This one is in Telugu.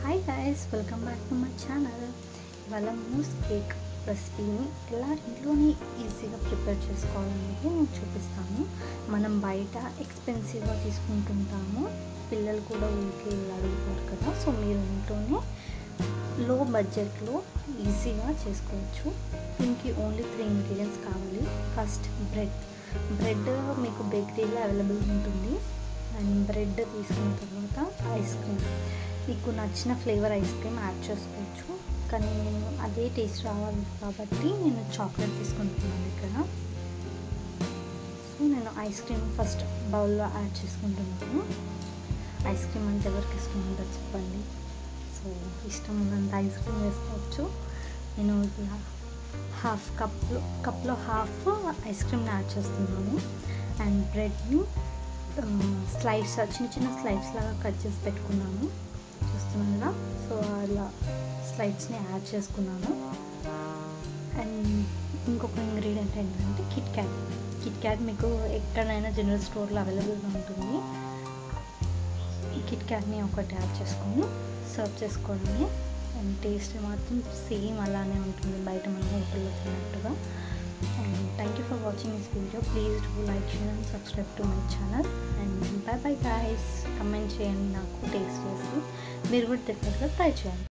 Hi guys, welcome back to my channel. ఇవాళ మూస్ కేక్ రెసిపీని ఎలా ఇంట్లోనే ఈజీగా ప్రిపేర్ చేసుకోవాలనేది నేను చూపిస్తాను. మనం బయట ఎక్స్పెన్సివ్గా తీసుకుంటుంటాము, పిల్లలు కూడా ఊరికే అడుగుతారు కదా. సో మీరు ఇంట్లోనే లో బడ్జెట్లో ఈజీగా చేసుకోవచ్చు. దీనికి ఓన్లీ 3 ఇంగ్రీడియంట్స్ కావాలి. ఫస్ట్ బ్రెడ్ మీకు బేకరీలో అవైలబుల్ ఉంటుంది. అండ్ బ్రెడ్ తీసుకున్న తర్వాత ఐస్ క్రీమ్, మీకు నచ్చిన ఫ్లేవర్ ఐస్ క్రీమ్ యాడ్ చేసుకోవచ్చు. కానీ నేను అదే టేస్ట్ రావాలి కాబట్టి నేను చాక్లెట్ తీసుకుంటున్నాను ఇక్కడ. సో నేను ఐస్ క్రీమ్ ఫస్ట్ బౌల్లో యాడ్ చేసుకుంటున్నాను. ఐస్ క్రీమ్ అంటే ఎవరికి ఇష్టం ఉంటుందో చెప్పండి. సో ఇష్టం ఉన్నంత ఐస్ క్రీమ్ వేసుకోవచ్చు. నేను ఇలా కప్లో హాఫ్ ఐస్ క్రీమ్ని యాడ్ చేస్తున్నాను. అండ్ బ్రెడ్ని స్లైడ్స్ చిన్న స్లైడ్స్ లాగా కట్ చేసి పెట్టుకున్నాను, చూస్తున్నాను కదా. సో అలా స్లైడ్స్ని యాడ్ చేసుకున్నాను. అండ్ ఇంకొక ఇంగ్రీడియంట్ ఏంటంటే కిట్ క్యాట్ మీకు ఎక్కడైనా జనరల్ స్టోర్లో అవైలబుల్గా ఉంటుంది. ఈ కిట్ క్యాట్ని ఒకటి యాడ్ చేసుకొని సర్వ్ చేసుకోవడమే. అండ్ టేస్ట్ మాత్రం సేమ్ అలానే ఉంటుంది బయట మన హోటల్లో తిన్నట్టుగా. And thank you for watching this video. Please do like, share and subscribe to my channel. And bye bye guys. Comment చేయండి, నాకు టేస్ట్ చేసి మీరు కూడా డెఫినెట్గా ట్రై చేయండి.